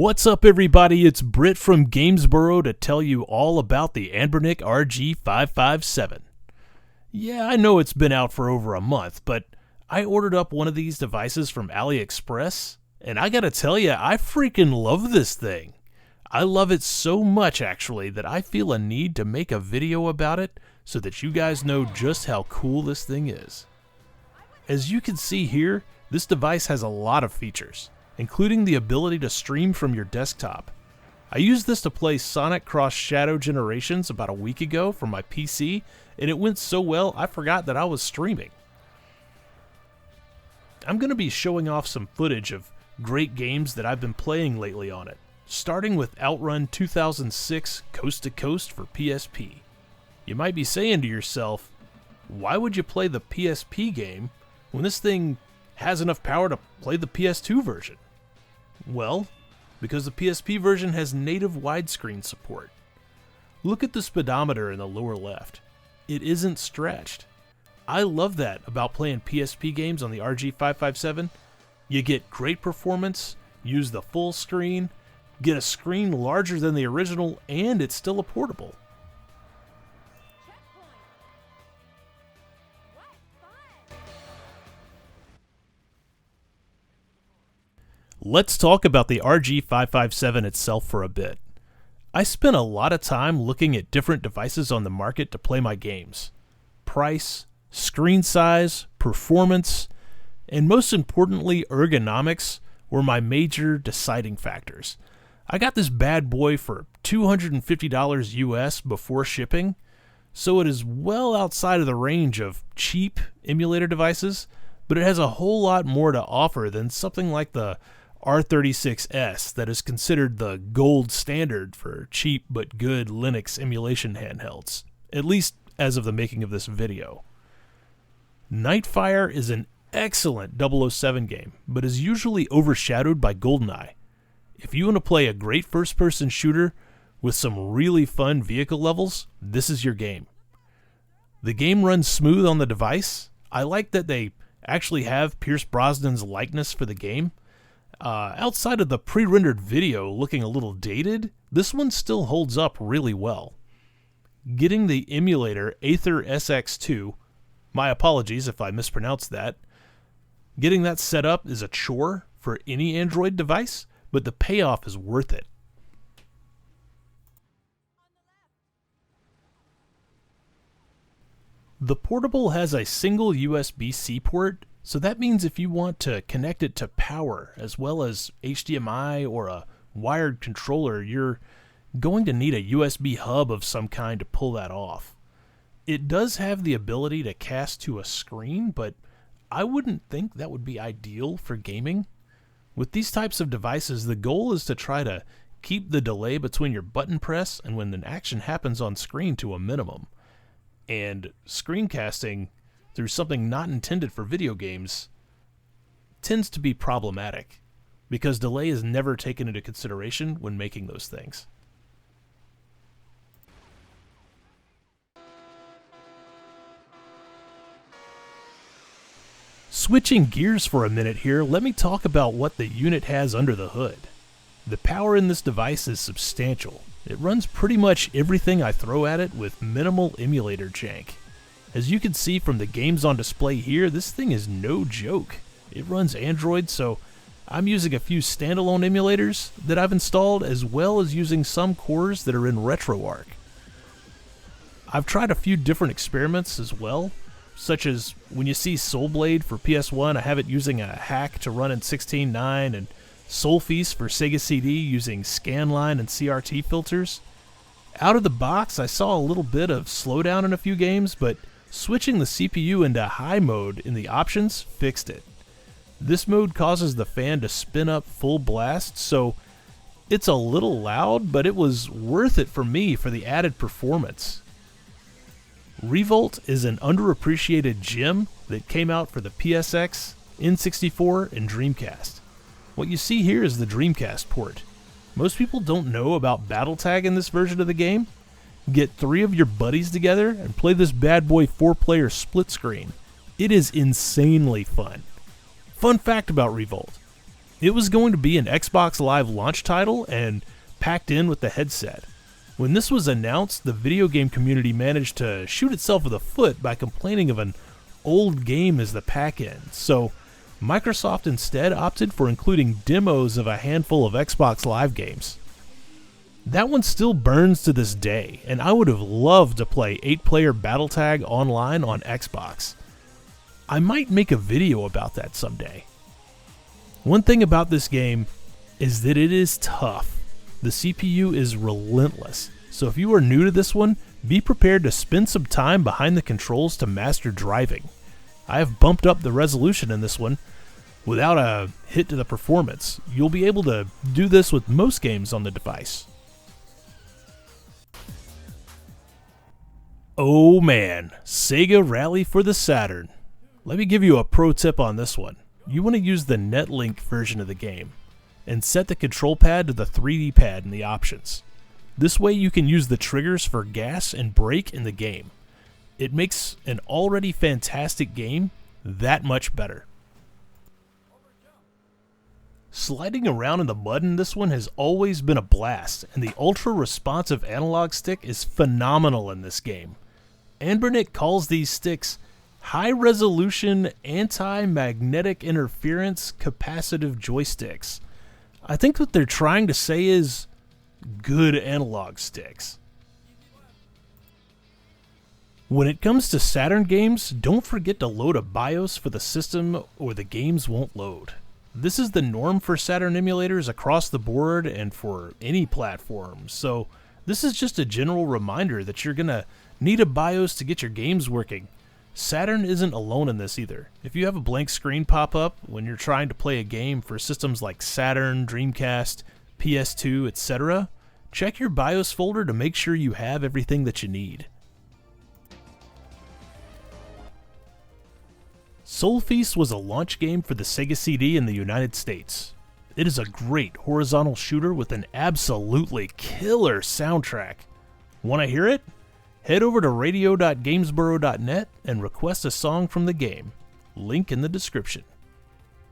What's up, everybody? It's Britt from Gamesboro to tell you all about the Anbernic RG557. Yeah, I know it's been out for over a month, but I ordered up one of these devices from AliExpress, and I gotta tell you, I freaking love this thing. I love it so much, actually, that I feel a need to make a video about it so that you guys know just how cool this thing is. As you can see here, this device has a lot of features, including the ability to stream from your desktop. I used this to play Sonic Cross Shadow Generations about a week ago from my PC, and it went so well I forgot that I was streaming. I'm going to be showing off some footage of great games that I've been playing lately on it, starting with OutRun 2006 Coast to Coast for PSP. You might be saying to yourself, why would you play the PSP game when this thing has enough power to play the PS2 version? Well, because the PSP version has native widescreen support. Look at the speedometer in the lower left. It isn't stretched. I love that about playing PSP games on the RG557. You get great performance, use the full screen, get a screen larger than the original, and it's still a portable. Let's talk about the RG557 itself for a bit. I spent a lot of time looking at different devices on the market to play my games. Price, screen size, performance, and most importantly, ergonomics were my major deciding factors. I got this bad boy for $250 US before shipping, so it is well outside of the range of cheap emulator devices, but it has a whole lot more to offer than something like the R36S that is considered the gold standard for cheap but good Linux emulation handhelds, at least as of the making of this video. Nightfire is an excellent 007 game, but is usually overshadowed by GoldenEye. If you want to play a great first-person shooter with some really fun vehicle levels, this is your game. The game runs smooth on the device. I like that they actually have Pierce Brosnan's likeness for the game. Outside of the pre-rendered video looking a little dated, this one still holds up really well. Getting the emulator Aether SX2, my apologies if I mispronounced that, getting that set up is a chore for any Android device, but the payoff is worth it. The portable has a single USB-C port, so that means if you want to connect it to power as well as HDMI or a wired controller, you're going to need a USB hub of some kind to pull that off. It does have the ability to cast to a screen, but I wouldn't think that would be ideal for gaming. With these types of devices, the goal is to try to keep the delay between your button press and when an action happens on screen to a minimum. And screencasting through something not intended for video games tends to be problematic because delay is never taken into consideration when making those things. Switching gears for a minute here, let me talk about what the unit has under the hood. The power in this device is substantial. It runs pretty much everything I throw at it with minimal emulator jank. As you can see from the games on display here, this thing is no joke. It runs Android, so I'm using a few standalone emulators that I've installed as well as using some cores that are in RetroArch. I've tried a few different experiments as well, such as when you see Soul Blade for PS1, I have it using a hack to run in 16:9, and Soul Feast for Sega CD using scanline and CRT filters. Out of the box, I saw a little bit of slowdown in a few games, but switching the CPU into high mode in the options fixed it. This mode causes the fan to spin up full blast, so it's a little loud, but it was worth it for me for the added performance. Revolt is an underappreciated gem that came out for the PSX, N64, and Dreamcast. What you see here is the Dreamcast port. Most people don't know about BattleTag in this version of the game. Get 3 of your buddies together and play this bad boy 4-player split screen. It is insanely fun. Fun fact about Revolt. It was going to be an Xbox Live launch title and packed in with the headset. When this was announced, the video game community managed to shoot itself in the foot by complaining of an old game as the pack-in, so Microsoft instead opted for including demos of a handful of Xbox Live games. That one still burns to this day, and I would have loved to play 8-player Battletag online on Xbox. I might make a video about that someday. One thing about this game is that it is tough. The CPU is relentless, so if you are new to this one, be prepared to spend some time behind the controls to master driving. I have bumped up the resolution in this one. Without a hit to the performance, you'll be able to do this with most games on the device. Oh man, Sega Rally for the Saturn. Let me give you a pro tip on this one. You want to use the NetLink version of the game and set the control pad to the 3D pad in the options. This way you can use the triggers for gas and brake in the game. It makes an already fantastic game that much better. Sliding around in the mud in this one has always been a blast, and the ultra-responsive analog stick is phenomenal in this game. Anbernic calls these sticks high-resolution anti-magnetic interference capacitive joysticks. I think what they're trying to say is good analog sticks. When it comes to Saturn games, don't forget to load a BIOS for the system or the games won't load. This is the norm for Saturn emulators across the board and for any platform, so this is just a general reminder that you're gonna need a BIOS to get your games working. Saturn isn't alone in this either. If you have a blank screen pop up when you're trying to play a game for systems like Saturn, Dreamcast, PS2, etc., check your BIOS folder to make sure you have everything that you need. Soul Feast was a launch game for the Sega CD in the United States. It is a great horizontal shooter with an absolutely killer soundtrack. Want to hear it? Head over to radio.gamesboro.net and request a song from the game. Link in the description.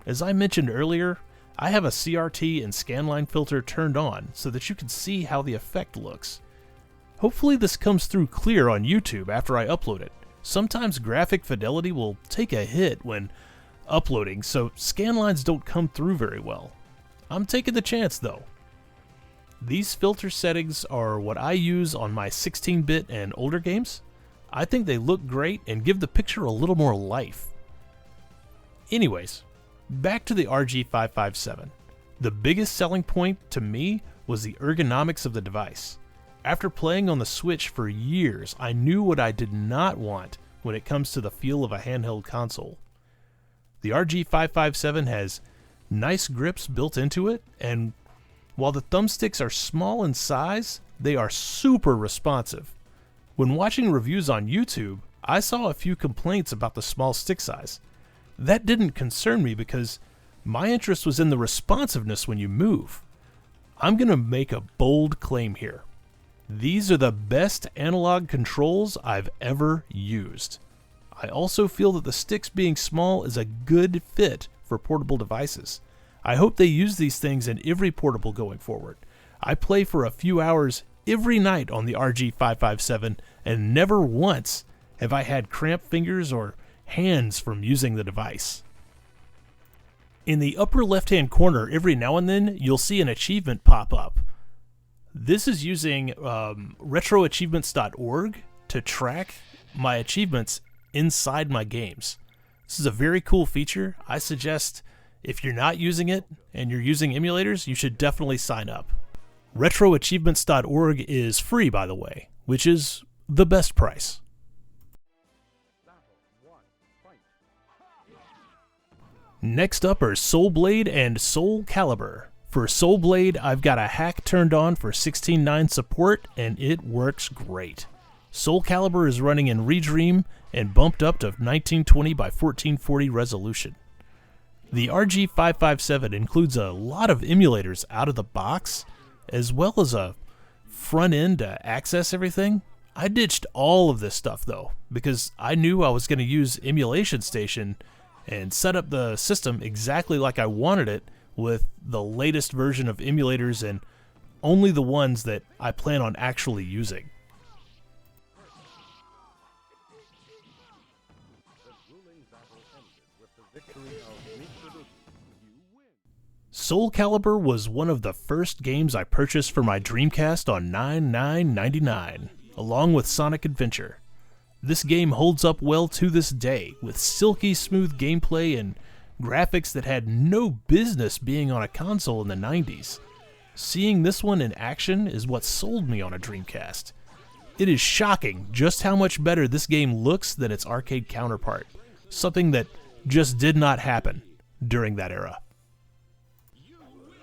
As I mentioned earlier, I have a CRT and scanline filter turned on so that you can see how the effect looks. Hopefully this comes through clear on YouTube after I upload it. Sometimes graphic fidelity will take a hit when uploading, so scanlines don't come through very well. I'm taking the chance though. These filter settings are what I use on my 16-bit and older games. I think they look great and give the picture a little more life. Anyways, back to the RG557. The biggest selling point to me was the ergonomics of the device. After playing on the Switch for years, I knew what I did not want when it comes to the feel of a handheld console. The RG557 has nice grips built into it, and while the thumbsticks are small in size, they are super responsive. When watching reviews on YouTube, I saw a few complaints about the small stick size. That didn't concern me because my interest was in the responsiveness when you move. I'm going to make a bold claim here. These are the best analog controls I've ever used. I also feel that the sticks being small is a good fit for portable devices. I hope they use these things in every portable going forward. I play for a few hours every night on the RG557 and never once have I had cramped fingers or hands from using the device. In the upper left-hand corner, every now and then, you'll see an achievement pop up. This is using retroachievements.org to track my achievements inside my games. This is a very cool feature. I suggest if you're not using it and you're using emulators, you should definitely sign up. Retroachievements.org is free, by the way, which is the best price. Next up are Soul Blade and Soul Calibur. For Soul Blade, I've got a hack turned on for 16:9 support, and it works great. Soul Calibur is running in Redream and bumped up to 1920 by 1440 resolution. The RG557 includes a lot of emulators out of the box, as well as a front end to access everything. I ditched all of this stuff though, because I knew I was going to use Emulation Station and set up the system exactly like I wanted it with the latest version of emulators and only the ones that I plan on actually using. Soul Calibur was one of the first games I purchased for my Dreamcast on 9/9/99, along with Sonic Adventure. This game holds up well to this day, with silky smooth gameplay and graphics that had no business being on a console in the 90s. Seeing this one in action is what sold me on a Dreamcast. It is shocking just how much better this game looks than its arcade counterpart, something that just did not happen during that era.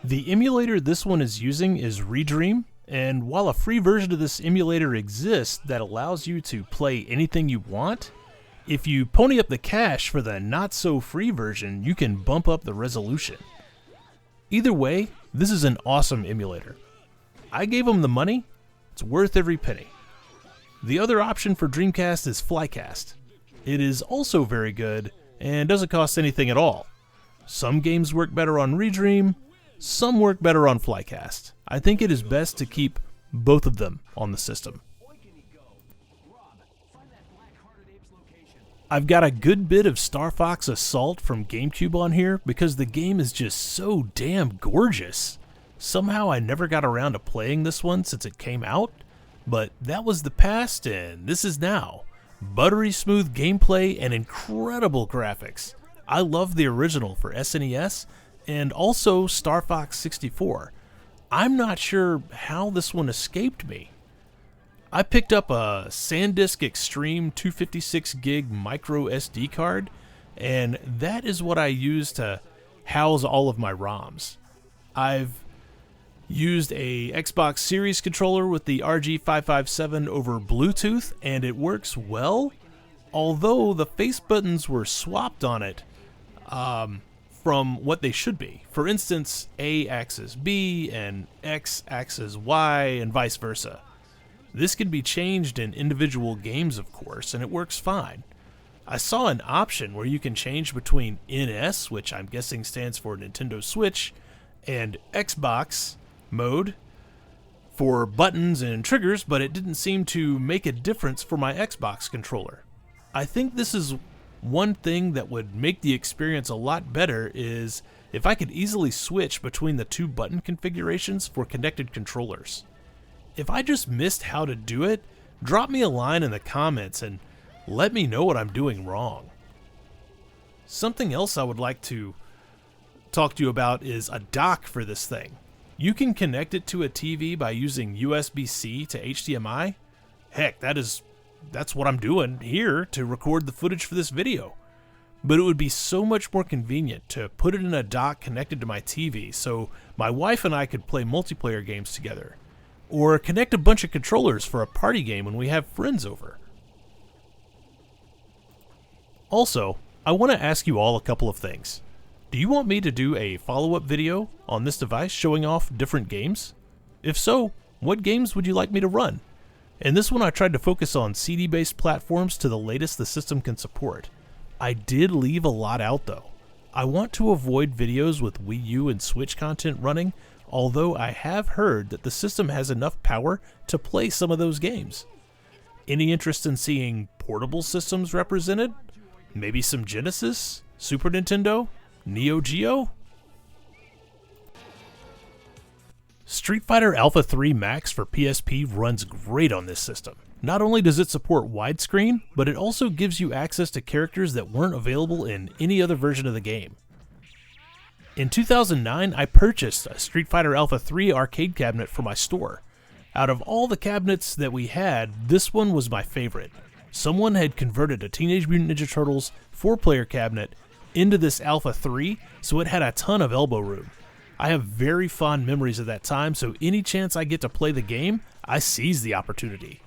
The emulator this one is using is Redream, and while a free version of this emulator exists that allows you to play anything you want, if you pony up the cash for the not-so-free version, you can bump up the resolution. Either way, this is an awesome emulator. I gave them the money, it's worth every penny. The other option for Dreamcast is Flycast. It is also very good, and doesn't cost anything at all. Some games work better on Redream, some work better on Flycast. I think it is best to keep both of them on the system. I've got a good bit of Star Fox Assault from GameCube on here because the game is just so damn gorgeous. Somehow I never got around to playing this one since it came out, but that was the past and this is now. Buttery smooth gameplay and incredible graphics. I love the original for SNES and also Star Fox 64. I'm not sure how this one escaped me. I picked up a SanDisk Extreme 256 gig micro SD card, and that is what I use to house all of my ROMs. I've used a Xbox Series controller with the RG557 over Bluetooth, and it works well, although the face buttons were swapped on it from what they should be. For instance, A acts as B and X acts as Y and vice versa. This can be changed in individual games, of course, and it works fine. I saw an option where you can change between NS, which I'm guessing stands for Nintendo Switch, and Xbox mode for buttons and triggers, but it didn't seem to make a difference for my Xbox controller. I think this is one thing that would make the experience a lot better is if I could easily switch between the two button configurations for connected controllers. If I just missed how to do it, drop me a line in the comments and let me know what I'm doing wrong. Something else I would like to talk to you about is a dock for this thing. You can connect it to a TV by using USB-C to HDMI. Heck, that's what I'm doing here to record the footage for this video. But it would be so much more convenient to put it in a dock connected to my TV so my wife and I could play multiplayer games together. Or connect a bunch of controllers for a party game when we have friends over. Also, I want to ask you all a couple of things. Do you want me to do a follow-up video on this device showing off different games? If so, what games would you like me to run? In this one I tried to focus on CD-based platforms to the latest the system can support. I did leave a lot out though. I want to avoid videos with Wii U and Switch content running, although I have heard that the system has enough power to play some of those games. Any interest in seeing portable systems represented? Maybe some Genesis, Super Nintendo, Neo-Geo? Street Fighter Alpha 3 Max for PSP runs great on this system. Not only does it support widescreen, but it also gives you access to characters that weren't available in any other version of the game. In 2009, I purchased a Street Fighter Alpha 3 arcade cabinet for my store. Out of all the cabinets that we had, this one was my favorite. Someone had converted a Teenage Mutant Ninja Turtles 4-player cabinet into this Alpha 3, so it had a ton of elbow room. I have very fond memories of that time, so any chance I get to play the game, I seize the opportunity.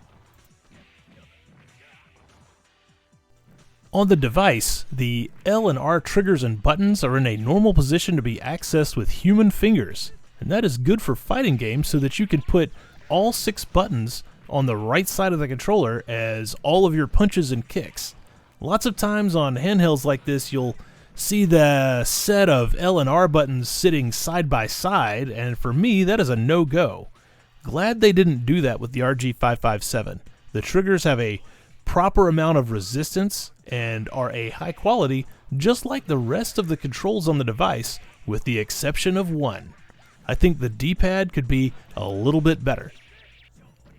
On the device, the L and R triggers and buttons are in a normal position to be accessed with human fingers, and that is good for fighting games so that you can put all 6 buttons on the right side of the controller as all of your punches and kicks. Lots of times on handhelds like this, you'll see the set of L and R buttons sitting side by side, and for me, that is a no-go. Glad they didn't do that with the RG557. The triggers have a proper amount of resistance and are a high quality, just like the rest of the controls on the device, with the exception of one. I think the D-pad could be a little bit better.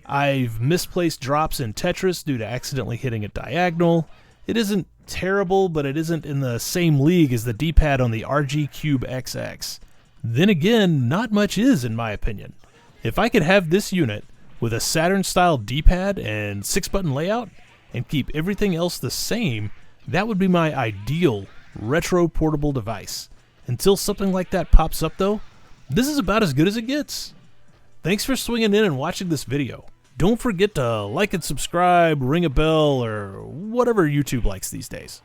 I've misplaced drops in Tetris due to accidentally hitting it diagonal. It isn't terrible, but it isn't in the same league as the D-pad on the RG Cube XX. Then again, not much is, in my opinion. If I could have this unit with a Saturn-style D-pad and 6-button layout and keep everything else the same, that would be my ideal retro portable device. Until something like that pops up though, this is about as good as it gets. Thanks for swinging in and watching this video. Don't forget to like and subscribe, ring a bell, or whatever YouTube likes these days.